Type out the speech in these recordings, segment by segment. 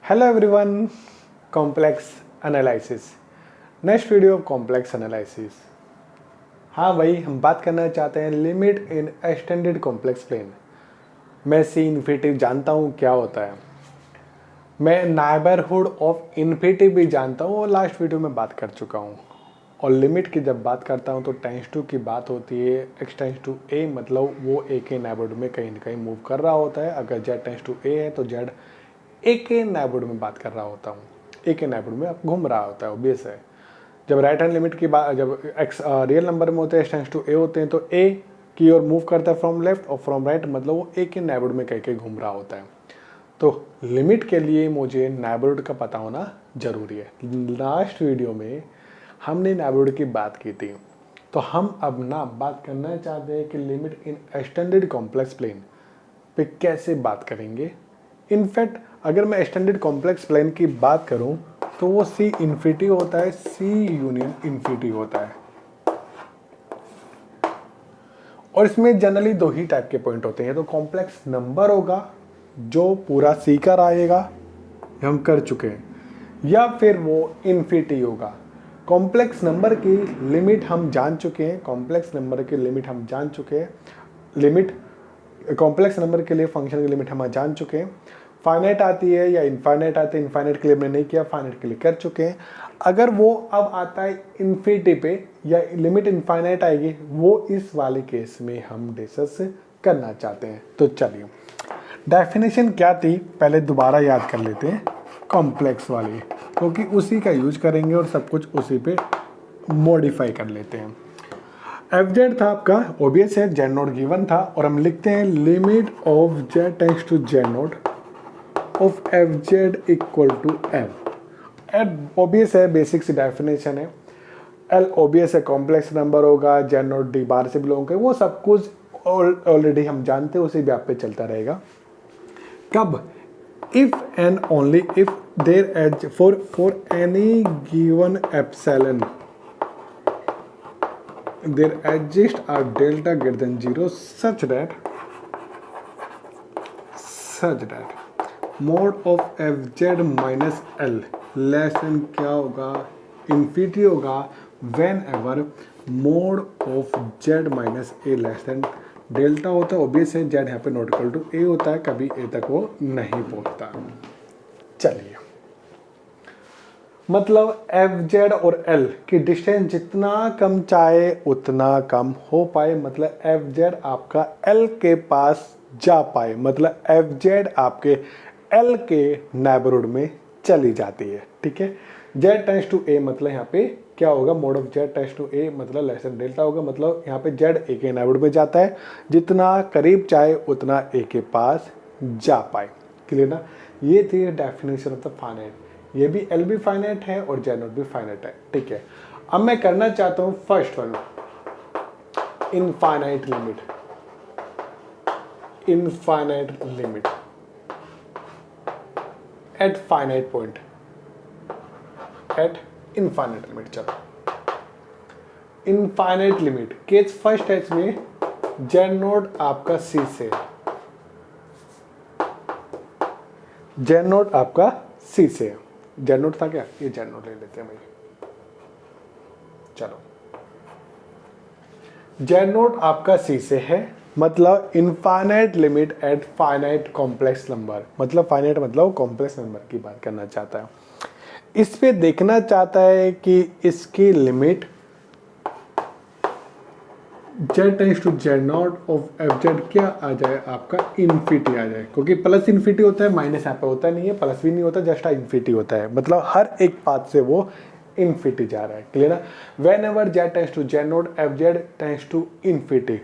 Hello everyone, complex analysis, next video complex analysis. हाँ भाई, हम बात करना चाहते हैं limit in extended complex plane. मैं सी इन्फिनिटी जानता हूँ क्या होता है, मैं नाइबरहुड ऑफ इन्फिनिटी भी जानता हूँ और लास्ट वीडियो में बात कर चुका हूँ। और लिमिट की जब बात करता हूँ तो टेंस टू की बात होती है, एक्स टेंस टू ए, मतलब वो ए के नाइबरहुड में कहीं ना कहीं मूव कर रहा होता है। अगर जेड टेंस टू ए है तो जेड ए के नाइबरहुड में बात कर रहा होता हूँ, ए के नाइबरहुड में घूम रहा होता है, ऑब्वियस है। जब राइट हैंड लिमिट की बात, जब एक्स रियल नंबर में होते हैं, एक्स टेंस टू ए होते हैं, तो ए की ओर मूव करता है फ्रॉम लेफ्ट और फ्रॉम राइट, मतलब वो ए के नाइबरहुड में कहीं कहीं घूम रहा होता है। तो लिमिट के लिए मुझे नाइबरहुड का पता होना जरूरी है। लास्ट वीडियो में हमने नाइबरहुड की बात की थी, तो हम अब ना बात करना चाहते हैं कि limit in extended complex plane पे कैसे बात करेंगे। इनफैक्ट अगर मैं एक्सटेंडेड कॉम्प्लेक्स प्लेन की बात करूं तो वो सी इन्फिनिटी होता है, सी यूनियन इन्फिनिटी होता है। और इसमें जनरली दो ही टाइप के पॉइंट होते हैं, तो कॉम्प्लेक्स नंबर होगा जो पूरा सी कर आएगा, हम कर चुके हैं, या फिर वो इन्फिनिटी होगा। कॉम्प्लेक्स नंबर की लिमिट हम जान चुके हैं, कॉम्प्लेक्स नंबर की लिमिट हम जान चुके हैं, लिमिट कॉम्प्लेक्स नंबर के लिए फंक्शन की लिमिट हम जान चुके हैं। फाइनाइट आती है या इनफाइनाइट आती है, इनफाइनाइट के लिए हमने नहीं किया, फाइनाइट के लिए कर चुके हैं। अगर वो अब आता है इन्फिनिटी पे या लिमिट इनफाइनाइट आएगी, वो इस वाले केस में हम डिस्कस करना चाहते हैं। तो चलिए, डेफिनेशन क्या थी पहले दोबारा याद कर लेते हैं, कॉम्प्लेक्स वाली, क्योंकि उसी का यूज करेंगे और सब कुछ उसी पे मॉडिफाई कर लेते हैं। एफ जेड था आपका, ओबियस है, जेड नोट गिवन था, और हम लिखते हैं limit of Z tends to z note of F z equal to f. Obvious है, बेसिक सी डेफिनेशन है। एल ओबियस है, कॉम्प्लेक्स नंबर होगा, जेड नोट डी बार से बिलोंग करे, वो सब कुछ ऑलरेडी हम जानते हैं, उसी व्याप पे चलता रहेगा। कब? If and only if there as for any given epsilon there exists a delta greater than 0 such that mod of fz minus l less than क्या होगा, इन्फिनिटी होगा, whenever mod of z minus a less than delta होता है, obvious है, z यहाँ पे not equal to a होता है, कभी a तक वो नहीं पहुंचता। चलिए, मतलब एफ जेड और एल की डिस्टेंस जितना कम चाहे उतना कम हो पाए, मतलब एफ जेड आपका एल के पास जा पाए, मतलब एफ जेड आपके एल के नेबरहुड में चली जाती है। ठीक है, जेड टेंड्स टू ए, मतलब यहाँ पे क्या होगा, mod of Z tends to A, मतलब लेस देन डेल्टा होगा, मतलब यहाँ पे जेड ए के नेबरहुड में जाता है, जितना करीब चाहे उतना ए के पास जा पाए। क्लियर ना? ये थी डेफिनेशन ऑफ द फाइनाइट। ये भी एल भी फाइनाइट है और जेड नोट भी फाइनाइट है। ठीक है, अब मैं करना चाहता हूं first one, infinite limit. Infinite limit at finite point, eight infinite limit. चलो, इनफाइनाइट लिमिट केस फर्स्ट है, इसमें जेड नोट आपका सी से, जेड नोट आपका सी से, जेड नोट था क्या, ये जेड नोट ले लेते हैं भाई। चलो, जेड नोट आपका सी से है, मतलब infinite limit at finite complex number, मतलब फाइनाइट मतलब कॉम्प्लेक्स नंबर की बात करना चाहता है। इस पे देखना चाहता है कि इसकी limit z tends to z naught of F z क्या आ जाए, आपका इन्फिनिटी आ जाए, क्योंकि प्लस इन्फिनिटी होता है, माइनस यहाँ पे होता नहीं है, प्लस भी नहीं होता, जस्ट इन्फिनिटी होता है, मतलब हर एक पाथ से वो इन्फिनिटी जा रहा है। क्लियर ना? Whenever Z tends to z naught f z tends to infinity,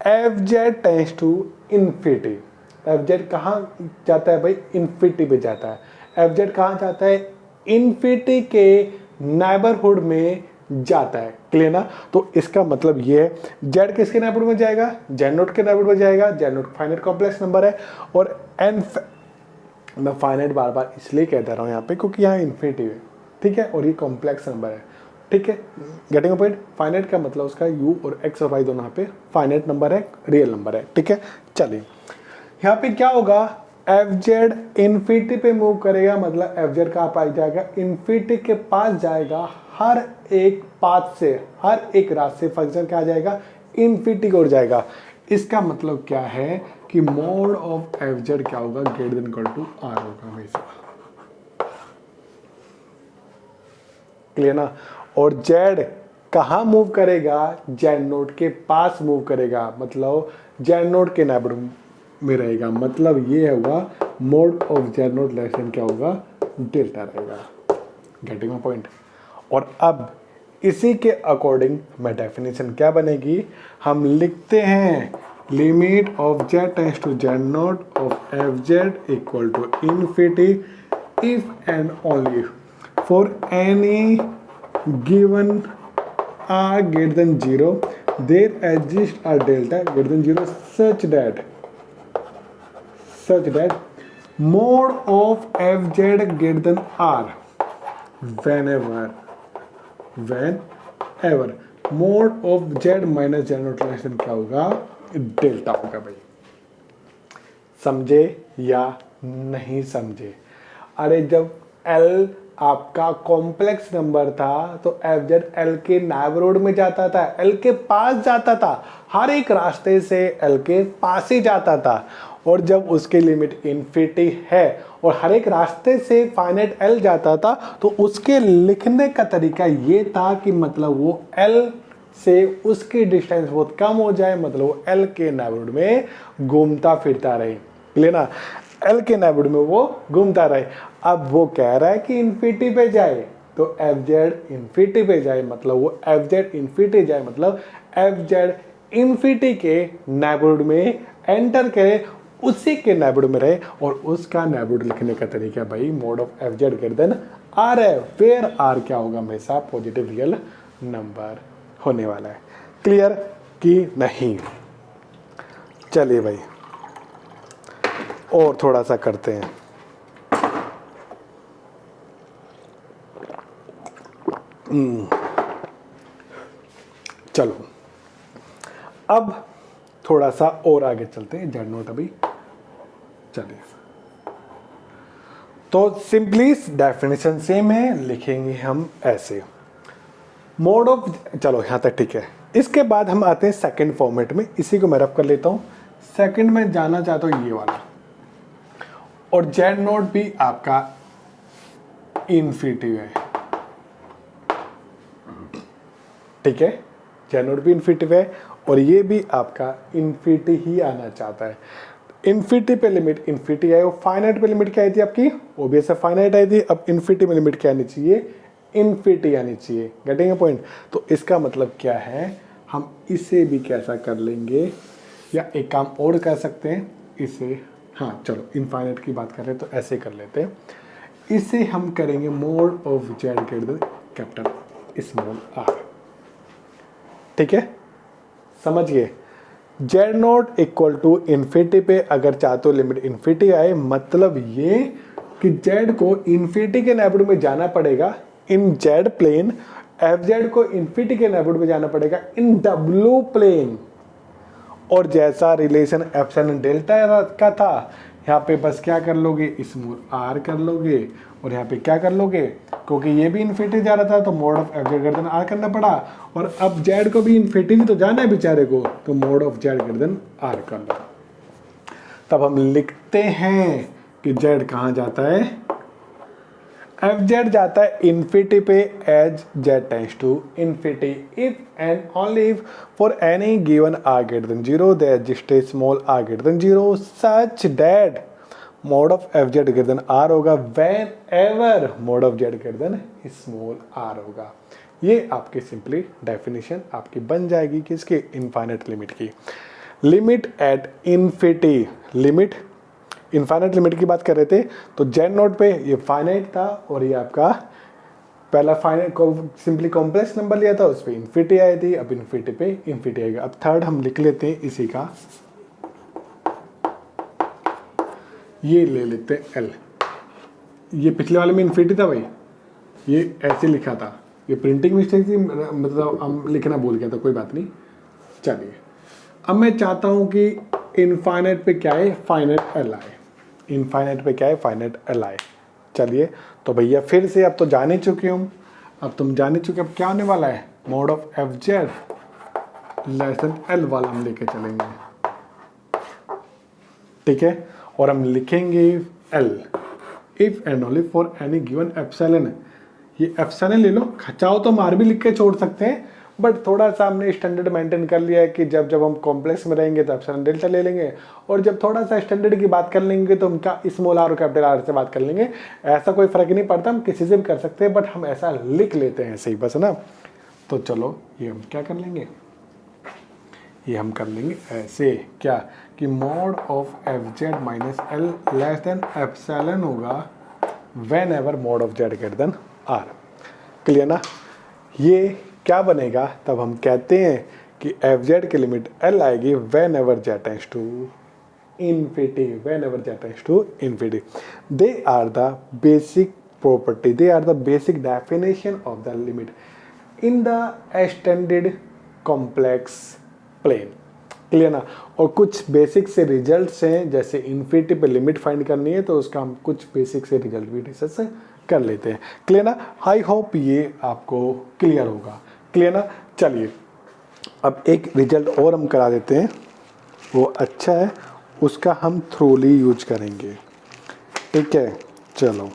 f z tends to infinity. F z कहाँ जाता है भाई? इन्फिनिटी पे जाता है। एफ जेड कहाँ जाता है? इन्फिनिटी के नेबरहुड में जाता है। क्लियर ना? तो इसका मतलब ये है, जेड किसके नेबरहुड में जाएगा? जेड नोट के नेबरहुड में जाएगा। Z note finite complex number है, और एन, मैं फाइनाइट बार बार इसलिए कहता रहा हूँ यहाँ पे क्योंकि यहाँ इन्फिनिटी है। ठीक है, और ये कॉम्प्लेक्स नंबर है। ठीक है, गेटिंग अ पॉइंट? फाइनाइट का मतलब उसका यू और एक्स और वाई दोनों यहाँ पे फाइनाइट नंबर है, रियल नंबर है। ठीक है, चलिए यहाँ पे क्या होगा, एफ जेड इन्फिनिटी पे मूव करेगा, मतलब एफ जेड कहाँ पास जाएगा, इन्फिनिटी के पास जाएगा। हर एक पाथ से, हर एक रास्ते फंक्शन क्या जाएगा, इन्फिनिटी की ओर जाएगा। इसका मतलब क्या है कि मोड ऑफ एफ जेड क्या होगा, greater than equal to r होगा हमेशा। क्लियर ना। और जेड कहाँ मूव करेगा, जेड नोड के पास मूव करेगा, मतलब जेड नोड के नेबरहुड में रहेगा। मतलब ये होगा mod of Z node less than क्या होगा, डेल्टा रहेगा। Getting my point. और अब इसी के अकॉर्डिंग मैं डेफिनेशन क्या बनेगी, हम लिखते हैं limit of Z tends to z note of F z equal to infinity if and only for any given r greater than 0 there exists a delta greater than 0 such that mode of fz greater than r whenever mode of z minus z not less than क्या होगा, delta होगा। भाई समझे या नहीं समझे। अरे जब L आपका कॉम्प्लेक्स नंबर था तो एफ जेड एल के नेबरहुड में जाता था, एल के पास जाता था, हर एक रास्ते से एल के पास ही जाता था। और जब उसकी लिमिट इन्फिनिटी है और हर एक रास्ते से फाइनाइट एल जाता था, तो उसके लिखने का तरीका ये था कि मतलब वो एल से उसकी डिस्टेंस बहुत कम हो जाए, मतलब वो एल के नेबरहुड में घूमता फिरता रहे। क्लियर ना, एल के नेबरहुड में वो घूमता रहे। अब वो कह रहा है कि इन्फिनिटी पे जाए, तो एफ जेड इन्फिनिटी पे जाए, मतलब वो एफ जेड इन्फिनिटी जाए, मतलब एफ जेड इन्फिनिटी के नेबरहुड में एंटर करे, उसी के नेबरहुड में रहे। और उसका नेबरहुड लिखने का तरीका भाई mod of F Z greater than r है, वेयर आर क्या होगा, हमेशा पॉजिटिव रियल नंबर होने वाला है। क्लियर कि नहीं। चलिए भाई और थोड़ा सा करते हैं। चलो अब थोड़ा सा और आगे चलते हैं, जेड नोट अभी चलिए। तो सिंपली डेफिनेशन सेम है, लिखेंगे हम ऐसे मोड ऑफ, चलो यहां तक ठीक है। इसके बाद हम आते हैं सेकंड फॉर्मेट में, इसी को मैं रफ कर लेता हूं। सेकंड में जाना चाहता हूं ये वाला, और जेड नोट भी आपका इन्फिनिटी है, ठीक है। जेड नोट भी इन्फिनिटी है और ये भी आपका इन्फिनिटी ही आना चाहता है। इन्फिनिटी पे लिमिट इन्फिनिटी आई, और फाइनाइट पे लिमिट क्या आई थी आपकी, ओबीएस फाइनाइट आई थी। अब इन्फिनिटी में लिमिट क्या आनी चाहिए, इन्फिनिटी आनी चाहिए। Getting a point. तो इसका मतलब क्या है, हम इसे भी कैसा कर लेंगे, या एक काम और कर सकते हैं इसे, हाँ चलो इनफाइनाइट की बात कर रहे हैं तो ऐसे कर लेते हैं। इसे हम करेंगे mod of Z greater than capital small r, ठीक है, समझ गए। Z naught equal to infinity पे अगर चाहते हो लिमिट इन्फिनिटी आए, मतलब ये कि जेड को इन्फिनिटी के नेबरहुड में जाना पड़ेगा इन जेड प्लेन, एफ जेड को इन्फिनिटी के नेबरहुड में जाना पड़ेगा इन डब्ल्यू प्लेन। और जैसा रिलेशन एप्सिलॉन डेल्टा का था, यहाँ पे बस क्या कर लोगे, स्मॉल आर कर लोगे, और यहाँ पे क्या कर लोगे, क्योंकि ये भी इन्फिनिटी जा रहा था तो mod of F Z greater than r करना पड़ा, और अब जेड को भी इन्फिनिटी भी तो जाना है बेचारे को, तो mod of Z greater than r कर लो। तब हम लिखते हैं कि जेड कहाँ जाता है, एफ जेड जाता है इन्फिनिटी पे as Z tends to infinity if and only if for any given R greater than 0 there exist a small R greater than 0 such that mod of F Z greater than R होगा whenever mod of Z greater than small R होगा। ये आपकी simply definition आपकी बन जाएगी किसके, infinite limit की। Limit at infinity, limit infinite limit की बात कर रहे थे, तो जेड नोट पे ये फाइनाइट था और ये आपका पहला फाइनाइट सिंपली कॉम्प्लेक्स नंबर लिया था, उस पर इन्फिनिटी आई थी, अब इन्फिनिटी पे इन्फिनिटी आएगा। अब थर्ड हम लिख लेते हैं इसी का, ये ले लेते हैं एल। ये पिछले वाले में इन्फिनिटी था भाई, ये ऐसे लिखा था, ये प्रिंटिंग मिस्टेक थी, मतलब हम लिखना भूल गया था, कोई बात नहीं। चलिए अब मैं चाहता हूं कि इनफाइनाइट पे क्या है, फाइनाइट एल आए। इनफाइनाइट पे क्या है, फाइनाइट एल आई। चलिए तो भैया फिर से अब तो जान ही चुके हम, अब तुम जान ही चुके, अब क्या होने वाला है, mod of F Z less than L वाला हम लेके चलेंगे, ठीक है। और हम लिखेंगे L if and only for any given epsilon. ये एप्सिलॉन ले लो, चाहो तो मार भी लिख के छोड़ सकते हैं, बट थोड़ा सा हमने स्टैंडर्ड मेंटेन कर लिया है कि जब जब हम कॉम्प्लेक्स में रहेंगे तो एप्सिलॉन डेल्टा ले लेंगे, और जब थोड़ा सा स्टैंडर्ड की बात कर लेंगे तो हम क्या स्मॉल आर और कैपिटल आर से बात कर लेंगे। ऐसा कोई फर्क नहीं पड़ता, हम किसी से भी कर सकते हैं, बट हम ऐसा लिख लेते हैं ऐसे ही बस ना। तो चलो ये हम क्या कर लेंगे, ये हम कर लेंगे ऐसे क्या कि mod of F Z minus L less than epsilon होगा whenever mod of Z greater than R. Clear ना। ये क्या बनेगा, तब हम कहते हैं कि एफ जेड की लिमिट एल आएगी whenever Z tends to infinity, whenever Z tends to infinity. They are the basic property, they are the basic definition of the limit in the extended complex plane। Clear ना। और कुछ basic से results हैं, जैसे infinity पे limit find करनी है तो उसका हम कुछ बेसिक से रिजल्ट भी डिस्कस कर लेते हैं। क्लियर ना। आई होप ये आपको क्लियर होगा। क्लियर ना। चलिए अब एक रिजल्ट और हम करा देते हैं, वो अच्छा है, उसका हम थ्रोली यूज करेंगे, ठीक है। चलो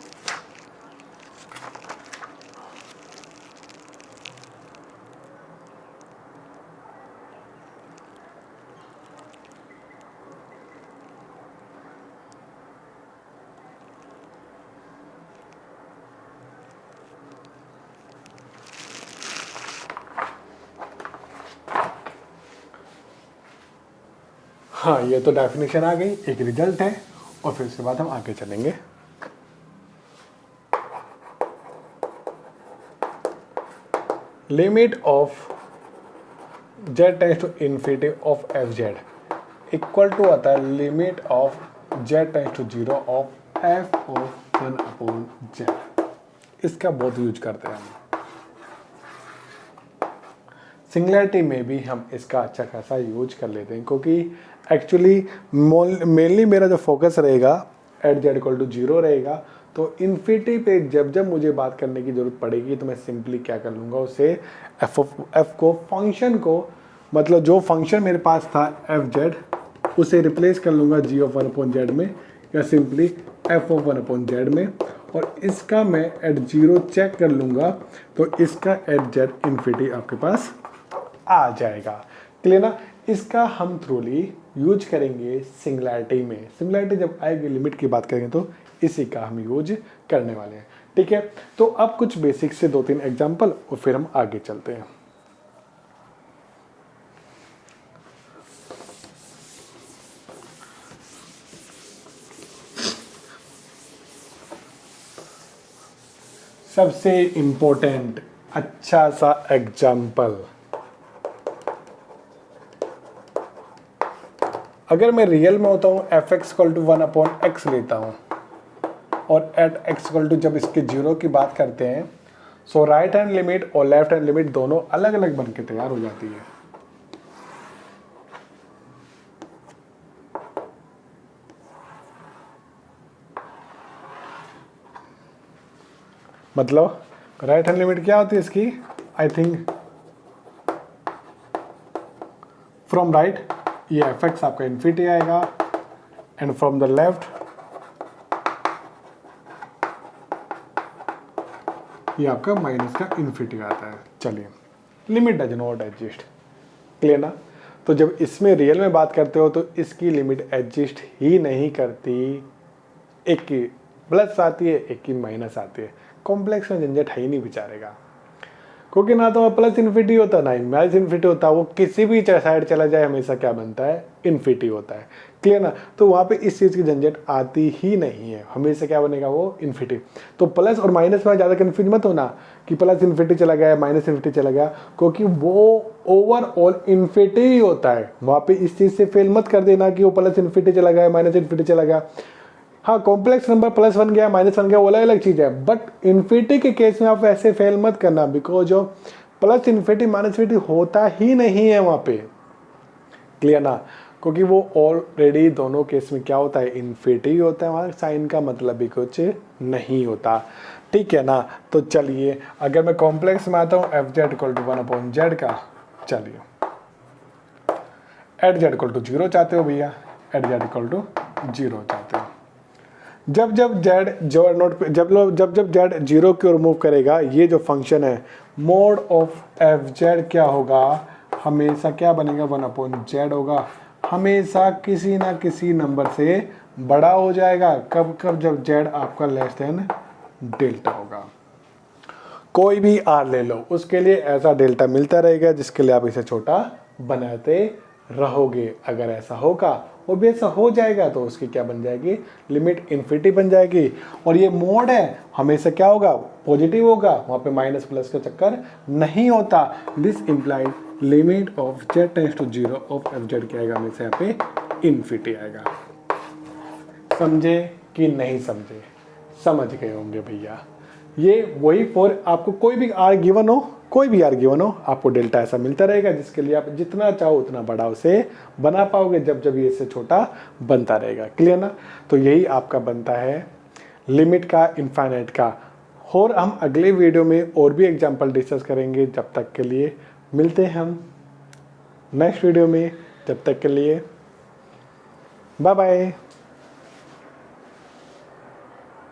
हाँ, ये तो डेफिनेशन आ गई, एक रिजल्ट है, और फिर उसके बाद हम आगे चलेंगे। Limit of Z tends to infinity of F z equal to आता है limit of Z tends to zero of f of 1 upon z. इसका बहुत यूज करते हैं हम। सिंगुलैरिटी में भी हम इसका अच्छा खासा यूज कर लेते हैं, क्योंकि एक्चुअली मेनली मेरा जो फोकस रहेगा at z equal to zero रहेगा, तो इन्फिनिटी पे जब जब मुझे बात करने की जरूरत पड़ेगी तो मैं सिंपली क्या कर लूँगा, उसे एफ को फंक्शन को, मतलब जो फंक्शन मेरे पास था एफ जेड, उसे रिप्लेस कर लूँगा जी ऑफ 1 अपॉन जेड में, या simply F of 1 upon Z में, और इसका मैं एट जीरो चेक कर लूँगा तो इसका एट जेड इन्फिनिटी आपके पास आ जाएगा। क्लियर ना। इसका हम थ्रूली यूज करेंगे सिंगुलैरिटी में। सिंगुलैरिटी जब आएगी लिमिट की बात करेंगे तो इसी का हम यूज करने वाले हैं, ठीक है। तो अब कुछ बेसिक से 2-3 एग्जांपल और फिर हम आगे चलते हैं। सबसे इंपॉर्टेंट अच्छा सा एग्जांपल, अगर मैं रियल में होता हूँ f x equal to 1 upon x लेता हूँ, और एट एक्स इक्वल टू जब इसके जीरो की बात करते हैं, सो राइट हैंड लिमिट और लेफ्ट हैंड लिमिट दोनों अलग अलग बन के तैयार हो जाती है। मतलब राइट हैंड लिमिट क्या होती है इसकी, आई थिंक फ्रॉम राइट ये एफ एक्स आपका इन्फिनिटी आएगा, एंड फ्रॉम द लेफ्ट ये आपका माइनस का इन्फिनिटी आता है। चलिए, limit does not exist. Clear ना। तो जब इसमें रियल में बात करते हो तो इसकी लिमिट एग्जिस्ट ही नहीं करती, एक की प्लस आती है, एक की माइनस आती है। कॉम्प्लेक्स में झंझट है ही नहीं बेचारेगा, क्योंकि ना तो प्लस इन्फिनिटी होता ना ही माइनस इन्फिनिटी होता, वो किसी भी साइड चला जाए हमेशा क्या बनता है, इन्फिनिटी होता है। क्लियर ना। तो वहाँ पे इस चीज़ की झंझट आती ही नहीं है, हमेशा क्या बनेगा, वो इन्फिनिटी। तो प्लस और माइनस में ज़्यादा कन्फ्यूज मत होना कि प्लस इन्फिनिटी चला गया माइनस इन्फिनिटी चला गया, क्योंकि वो ओवरऑल इन्फिनिटी ही होता है। वहाँ पे इस चीज़ से फेल मत कर देना कि वो प्लस इन्फिनिटी चला गया माइनस इन्फिनिटी चला गया। हाँ, कॉम्प्लेक्स नंबर प्लस बन गया माइनस बन गया वो अलग अलग चीज़ है, बट इन्फिनिटी के केस में आप ऐसे फेल मत करना, बिकॉज जो प्लस इन्फिनिटी माइनस इन्फिनिटी होता ही नहीं है वहाँ पे। क्लियर ना। क्योंकि वो ऑलरेडी दोनों केस में क्या होता है, इन्फिनिटी होता है, वहाँ साइन का मतलब भी कुछ नहीं होता, ठीक है ना। तो चलिए अगर मैं कॉम्प्लेक्स में आता हूँ F z equal to 1/z का, चलिए एट जेड इक्वल टू 0 चाहते हो भैया, एट जेड इक्वल टू 0 चाहते हो। जब जब जेड जो नोट पे जब जेड 0 की ओर मूव करेगा, ये जो फंक्शन है मोड ऑफ एफ जेड क्या होगा, हमेशा क्या बनेगा, 1/z होगा, हमेशा किसी ना किसी नंबर से बड़ा हो जाएगा। कब कब, जब जेड आपका लेस देन डेल्टा होगा। कोई भी आर ले लो, उसके लिए ऐसा डेल्टा मिलता रहेगा जिसके लिए आप इसे छोटा बनाते रहोगे। अगर ऐसा होगा, वो भी ऐसा हो जाएगा, तो उसकी क्या बन जाएगी, लिमिट इन्फिनिटी बन जाएगी। और ये मोड है, हमेशा क्या होगा, पॉजिटिव होगा, वहाँ पे माइनस प्लस का चक्कर नहीं होता। This implied limit of Z tends to 0 of F z क्या आएगा, हमेशा यहाँ पे इन्फिनिटी आएगा। समझे कि नहीं समझे? समझ गए होंगे भैया। ये वही फॉर आपको कोई भी आर गिवन हो, कोई भी आर गिवन हो, आपको डेल्टा ऐसा मिलता रहेगा जिसके लिए आप जितना चाहो उतना बड़ा उसे बना पाओगे, जब जब ये इससे छोटा बनता रहेगा। क्लियर ना। तो यही आपका बनता है लिमिट का, इनफाइनाइट का। और हम अगले वीडियो में और भी एग्जांपल डिस्कस करेंगे। जब तक के लिए मिलते हैं हम नेक्स्ट वीडियो में, जब तक के लिए बाय बाय।